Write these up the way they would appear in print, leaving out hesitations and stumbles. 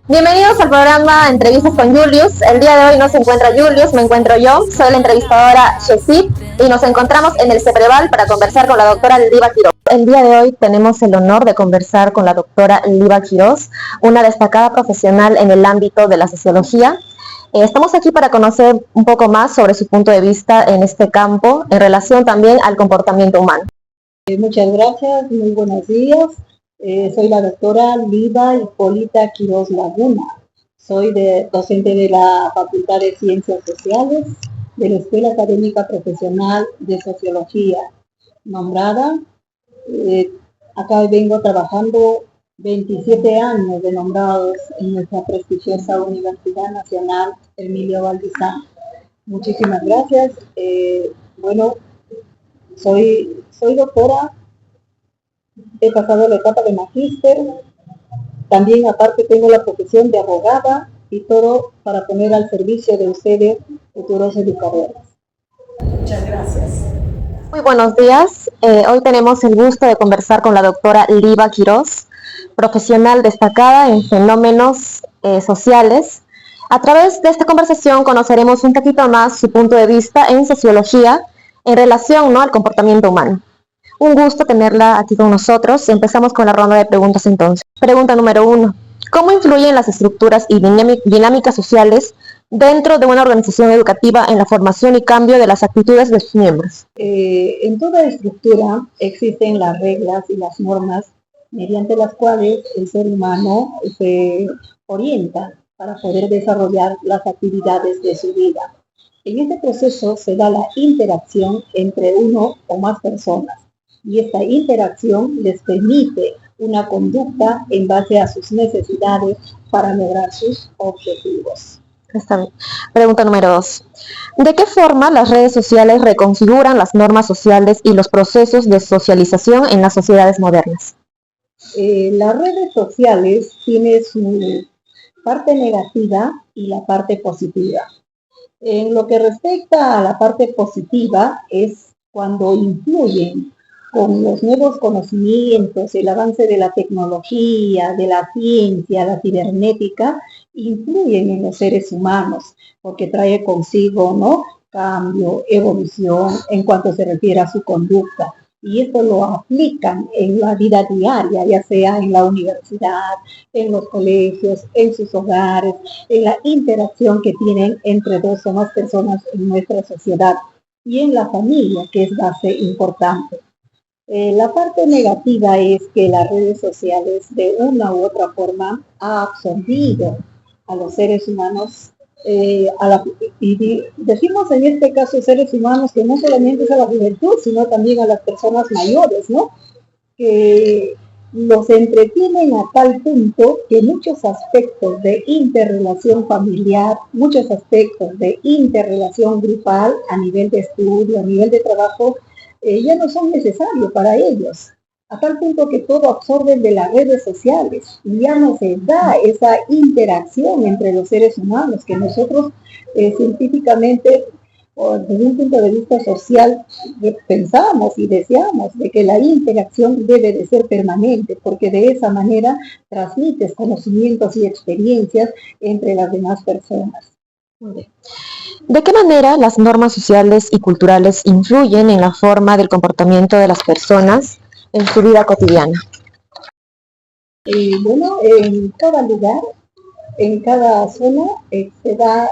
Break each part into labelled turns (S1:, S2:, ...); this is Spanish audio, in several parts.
S1: Bienvenidos al programa Entrevistas con Julius. El día de hoy no se encuentra Julius, me encuentro yo. Soy la entrevistadora Jessie y nos encontramos en el CEPREVAL para conversar con la doctora Liva Quiroz. El día de hoy tenemos el honor de conversar con la doctora Liva Quiroz, una destacada profesional en el ámbito de la sociología. Estamos aquí para conocer un poco más sobre su punto de vista en este campo, en relación también al comportamiento humano.
S2: Muchas gracias, muy buenos días. Soy la doctora Liva Hipólita Quiroz Laguna. Soy docente de la Facultad de Ciencias Sociales de la Escuela Académica Profesional de Sociología, nombrada. Acá vengo trabajando 27 años de nombrados en nuestra prestigiosa Universidad Nacional Emilio Valdizán. Muchísimas gracias. Soy doctora, he pasado la etapa de magíster, también aparte tengo la profesión de abogada y todo para poner al servicio de ustedes, futuros educadores. Muchas gracias.
S1: Muy buenos días. Hoy tenemos el gusto de conversar con la doctora Liva Quiroz, profesional destacada en fenómenos sociales. A través de esta conversación conoceremos un poquito más su punto de vista en sociología en relación al comportamiento humano. Un gusto tenerla aquí con nosotros. Empezamos con la ronda de preguntas entonces. Pregunta número 1. ¿Cómo influyen las estructuras y dinámicas sociales dentro de una organización educativa en la formación y cambio de las actitudes de sus miembros?
S2: En toda estructura existen las reglas y las normas mediante las cuales el ser humano se orienta para poder desarrollar las actividades de su vida. En este proceso se da la interacción entre uno o más personas y esta interacción les permite una conducta en base a sus necesidades para lograr sus objetivos.
S1: Está bien. Pregunta número 2. ¿De qué forma las redes sociales reconfiguran las normas sociales y los procesos de socialización en las sociedades modernas?
S2: Las redes sociales tienen su parte negativa y la parte positiva. En lo que respecta a la parte positiva es cuando influyen con los nuevos conocimientos, el avance de la tecnología, de la ciencia, la cibernética, influyen en los seres humanos, porque trae consigo, cambio, evolución en cuanto se refiere a su conducta. Y esto lo aplican en la vida diaria, ya sea en la universidad, en los colegios, en sus hogares, en la interacción que tienen entre dos o más personas en nuestra sociedad y en la familia, que es base importante. La parte negativa es que las redes sociales de una u otra forma ha absorbido a los seres humanos, y decimos en este caso seres humanos que no solamente es a la juventud, sino también a las personas mayores, ¿no? Que los entretienen a tal punto que muchos aspectos de interrelación familiar, muchos aspectos de interrelación grupal a nivel de estudio, a nivel de trabajo, ya no son necesarios para ellos, a tal punto que todo absorben de las redes sociales y ya no se da esa interacción entre los seres humanos que nosotros científicamente, desde un punto de vista social, pensamos y deseamos de que la interacción debe de ser permanente, porque de esa manera transmites conocimientos y experiencias entre las demás personas.
S1: ¿De qué manera las normas sociales y culturales influyen en la forma del comportamiento de las personas en su vida cotidiana?
S2: En cada lugar, en cada zona, se da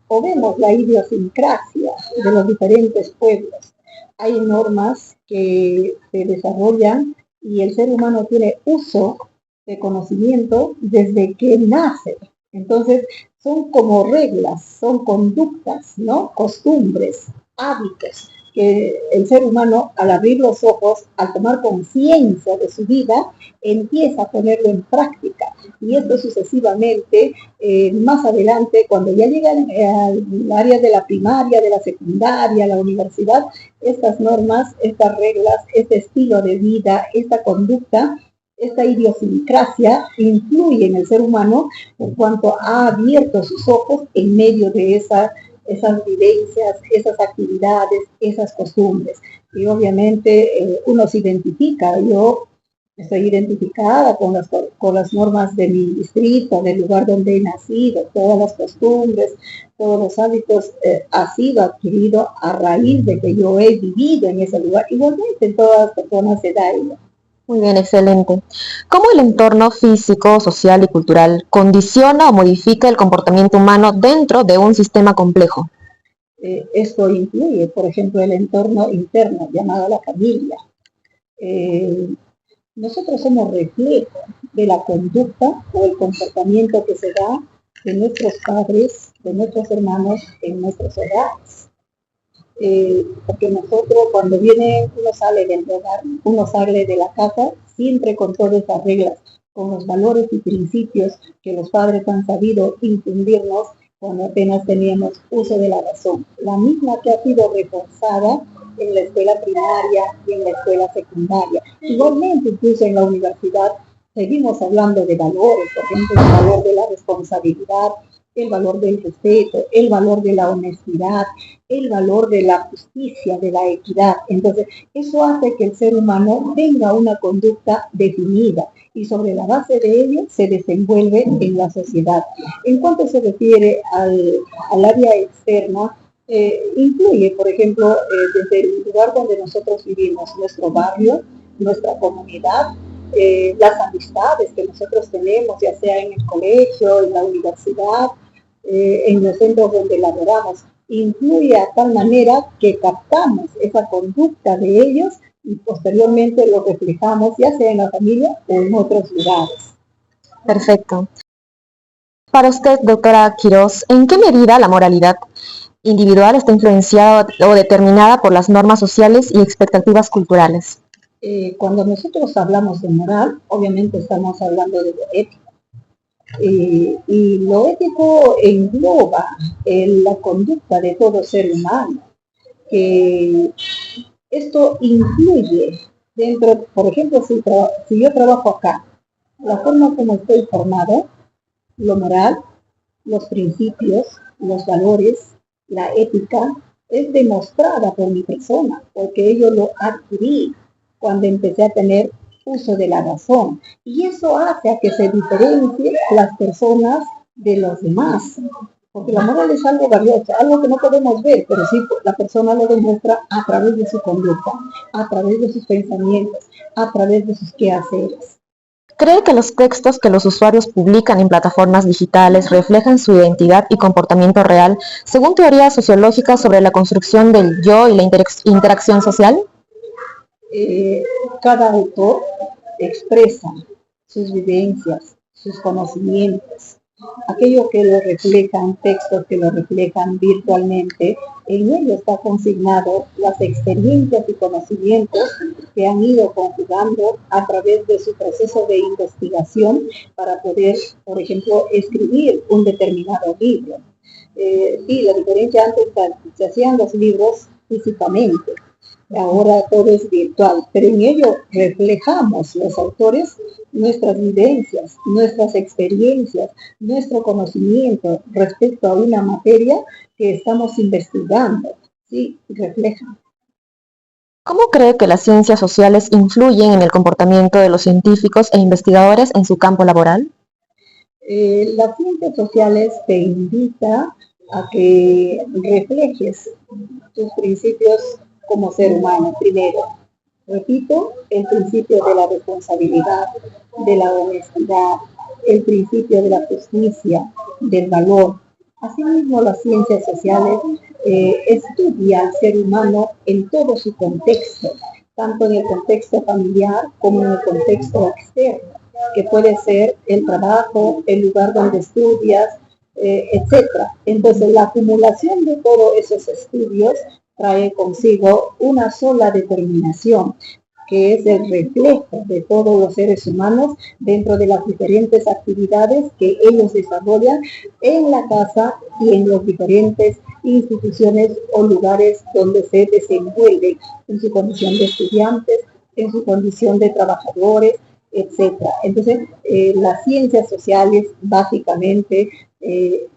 S2: o vemos la idiosincrasia de los diferentes pueblos. Hay normas que se desarrollan y el ser humano tiene uso de conocimiento desde que nace. Entonces, son como reglas, son conductas, ¿no? Costumbres, hábitos, que el ser humano, al abrir los ojos, al tomar conciencia de su vida, empieza a ponerlo en práctica. Y esto sucesivamente, más adelante, cuando ya llegan al área de la primaria, de la secundaria, la universidad, estas normas, estas reglas, este estilo de vida, esta conducta, esta idiosincrasia influye en el ser humano por cuanto ha abierto sus ojos en medio de esas vivencias, esas actividades, esas costumbres. Y obviamente uno se identifica, yo estoy identificada con con las normas de mi distrito, del lugar donde he nacido, todas las costumbres, todos los hábitos, ha sido adquirido a raíz de que yo he vivido en ese lugar. Igualmente en todas las personas se da ello.
S1: Muy bien, excelente. ¿Cómo el entorno físico, social y cultural condiciona o modifica el comportamiento humano dentro de un sistema complejo?
S2: Esto incluye, por ejemplo, el entorno interno llamado la familia. Nosotros somos reflejo de la conducta o el comportamiento que se da de nuestros padres, de nuestros hermanos en nuestros hogares. Porque nosotros cuando viene, uno sale del hogar, uno sale de la casa, siempre con todas esas reglas, con los valores y principios que los padres han sabido infundirnos cuando apenas teníamos uso de la razón. La misma que ha sido reforzada en la escuela primaria y en la escuela secundaria. Igualmente, incluso en la universidad, seguimos hablando de valores, por ejemplo, el valor de la responsabilidad, el valor del respeto, el valor de la honestidad, el valor de la justicia, de la equidad. Entonces, eso hace que el ser humano tenga una conducta definida y sobre la base de ello se desenvuelve en la sociedad. En cuanto se refiere al área externa, incluye, por ejemplo, desde el lugar donde nosotros vivimos, nuestro barrio, nuestra comunidad, las amistades que nosotros tenemos, ya sea en el colegio, en la universidad, en los centros donde laboramos, influye a tal manera que captamos esa conducta de ellos y posteriormente lo reflejamos, ya sea en la familia o en otros lugares.
S1: Perfecto. Para usted, doctora Quirós, ¿en qué medida la moralidad individual está influenciada o determinada por las normas sociales y expectativas culturales?
S2: Cuando nosotros hablamos de moral, obviamente estamos hablando de lo ético. Y lo ético engloba la conducta de todo ser humano. Esto incluye dentro, por ejemplo, si yo trabajo acá, la forma como estoy formado, lo moral, los principios, los valores, la ética, es demostrada por mi persona, porque yo lo adquirí cuando empecé a tener uso de la razón. Y eso hace a que se diferencie las personas de los demás. Porque la moral es algo valioso, algo que no podemos ver, pero sí la persona lo demuestra a través de su conducta, a través de sus pensamientos, a través de sus quehaceres.
S1: ¿Cree que los textos que los usuarios publican en plataformas digitales reflejan su identidad y comportamiento real según teorías sociológicas sobre la construcción del yo y la interacción social?
S2: Cada autor expresa sus vivencias, sus conocimientos, aquello que lo reflejan, textos que lo reflejan virtualmente, en ello está consignado las experiencias y conocimientos que han ido conjugando a través de su proceso de investigación para poder, por ejemplo, escribir un determinado libro. Sí, la diferencia antes se hacían los libros físicamente, ahora todo es virtual, pero en ello reflejamos los autores nuestras vivencias, nuestras experiencias, nuestro conocimiento respecto a una materia que estamos investigando, ¿sí? Reflejan.
S1: ¿Cómo cree que las ciencias sociales influyen en el comportamiento de los científicos e investigadores en su campo laboral?
S2: Las ciencias sociales te invita a que reflejes tus principios como ser humano. Primero, repito, el principio de la responsabilidad, de la honestidad, el principio de la justicia, del valor. Asimismo, las ciencias sociales estudian al ser humano en todo su contexto, tanto en el contexto familiar como en el contexto externo, que puede ser el trabajo, el lugar donde estudias, etc. Entonces, la acumulación de todos esos estudios trae consigo una sola determinación, que es el reflejo de todos los seres humanos dentro de las diferentes actividades que ellos desarrollan en la casa y en las diferentes instituciones o lugares donde se desenvuelven en su condición de estudiantes, en su condición de trabajadores, etc. Entonces, las ciencias sociales básicamente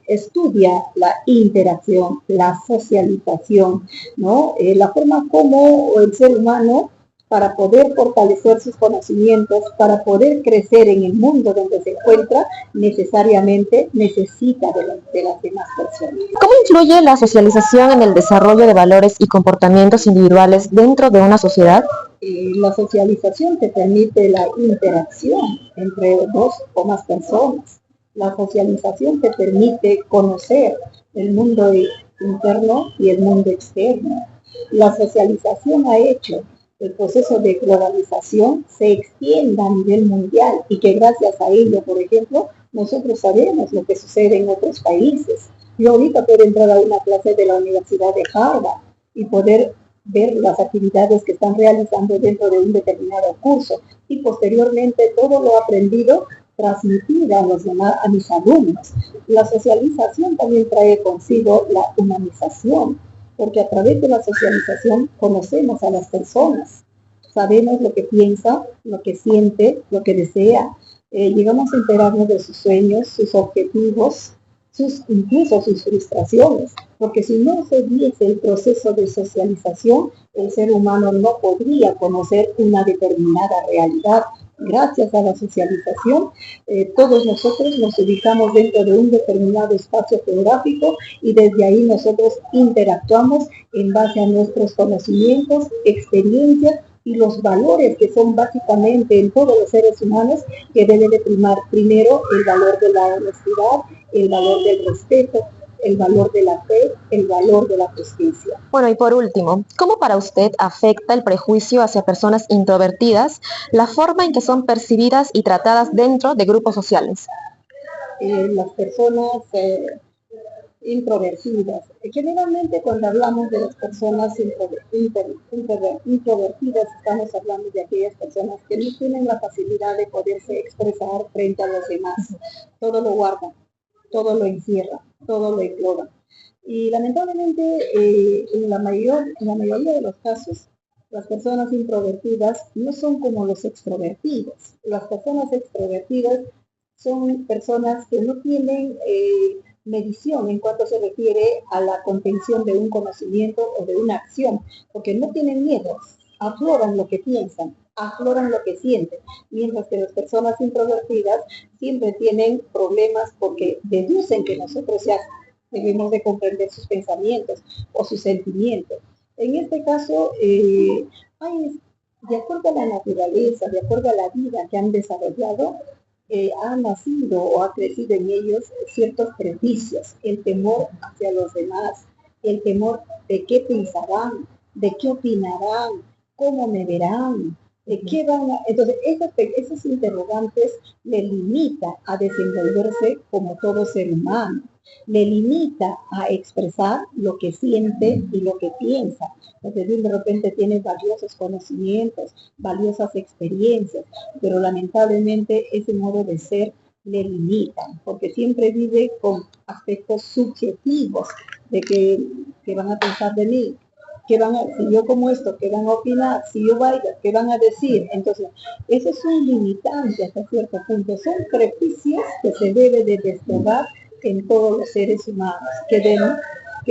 S2: estudia la interacción, la socialización, ¿no? La forma como el ser humano para poder fortalecer sus conocimientos, para poder crecer en el mundo donde se encuentra, necesariamente necesita de las demás personas.
S1: ¿Cómo influye la socialización en el desarrollo de valores y comportamientos individuales dentro de una sociedad?
S2: La socialización te permite la interacción entre dos o más personas. La socialización te permite conocer el mundo interno y el mundo externo. La socialización ha hecho que el proceso de globalización se extienda a nivel mundial y que gracias a ello, por ejemplo, nosotros sabemos lo que sucede en otros países. Yo ahorita puedo entrar a una clase de la Universidad de Harvard y poder ver las actividades que están realizando dentro de un determinado curso y posteriormente todo lo aprendido transmitir a los demás, a mis alumnos. La socialización también trae consigo la humanización, porque a través de la socialización conocemos a las personas, sabemos lo que piensa, lo que siente, lo que desea, llegamos a enterarnos de sus sueños, sus objetivos, incluso sus frustraciones, porque si no se diese el proceso de socialización, el ser humano no podría conocer una determinada realidad. Gracias a la socialización, todos nosotros nos ubicamos dentro de un determinado espacio geográfico y desde ahí nosotros interactuamos en base a nuestros conocimientos, experiencias y los valores que son básicamente en todos los seres humanos, que debe de primar primero el valor de la honestidad, el valor del respeto, el valor de la fe, el valor de la justicia.
S1: Bueno, y por último, ¿cómo para usted afecta el prejuicio hacia personas introvertidas la forma en que son percibidas y tratadas dentro de grupos sociales?
S2: Las personas introvertidas. Generalmente cuando hablamos de las personas introvertidas, estamos hablando de aquellas personas que no tienen la facilidad de poderse expresar frente a los demás. Todo lo guardan, todo lo encierra, todo lo engloba. Y lamentablemente en la mayoría de los casos, las personas introvertidas no son como los extrovertidos. Las personas extrovertidas son personas que no tienen medición en cuanto se refiere a la contención de un conocimiento o de una acción, porque no tienen miedos, afloran lo que piensan, afloran lo que sienten, mientras que las personas introvertidas siempre tienen problemas porque deducen que nosotros ya debemos de comprender sus pensamientos o sus sentimientos. En este caso, de acuerdo a la naturaleza, de acuerdo a la vida que han desarrollado, ha nacido o ha crecido en ellos ciertos prejuicios, el temor hacia los demás, el temor de qué pensarán, de qué opinarán, cómo me verán, de qué van a... Entonces, esos interrogantes le limita a desenvolverse como todo ser humano, le limita a expresar lo que siente y lo que piensa. Entonces, de repente tiene valiosos conocimientos, valiosas experiencias, pero lamentablemente ese modo de ser le limitan, porque siempre vive con aspectos subjetivos de que van a pensar de mí, si yo como esto, ¿qué van a opinar? Si yo bailo, ¿qué van a decir? Entonces, eso es un limitante hasta cierto punto. Son prejuicios que se debe de despegar en todos los seres humanos, que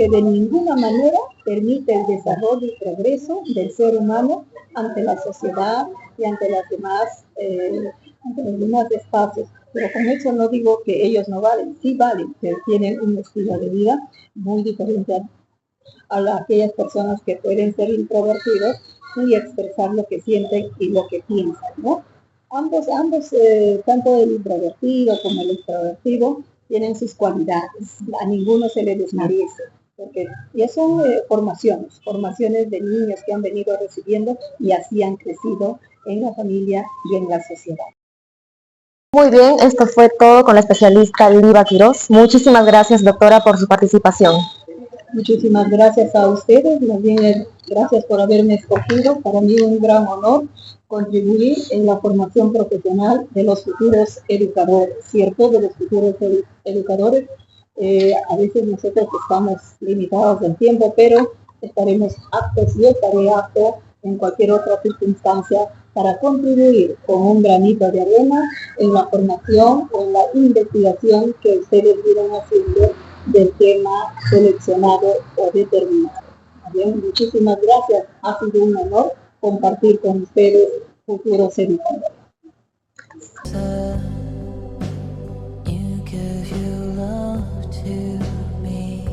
S2: de ninguna manera permite el desarrollo y progreso del ser humano ante la sociedad y ante los demás espacios. Pero con eso no digo que ellos no valen, sí valen, pero tienen un estilo de vida muy diferente a aquellas personas que pueden ser introvertidos y expresar lo que sienten y lo que piensan, ¿no? Ambos tanto el introvertido como el extrovertido, tienen sus cualidades, a ninguno se le desmerece, porque ya son formaciones de niños que han venido recibiendo y así han crecido en la familia y en la sociedad.
S1: Muy bien, esto fue todo con la especialista Liva Quirós. Muchísimas gracias, doctora, por su participación.
S2: Muchísimas gracias a ustedes, más bien gracias por haberme escogido. Para mí un gran honor contribuir en la formación profesional de los futuros educadores, ¿cierto? De los futuros educadores. A veces nosotros estamos limitados en tiempo, pero estaremos aptos, yo estaré apto en cualquier otra circunstancia para contribuir con un granito de arena en la formación o en la investigación que ustedes irán haciendo del tema seleccionado o determinado. Bien, muchísimas gracias, ha sido un honor compartir con ustedes, futuros editores.
S3: You give your love to me.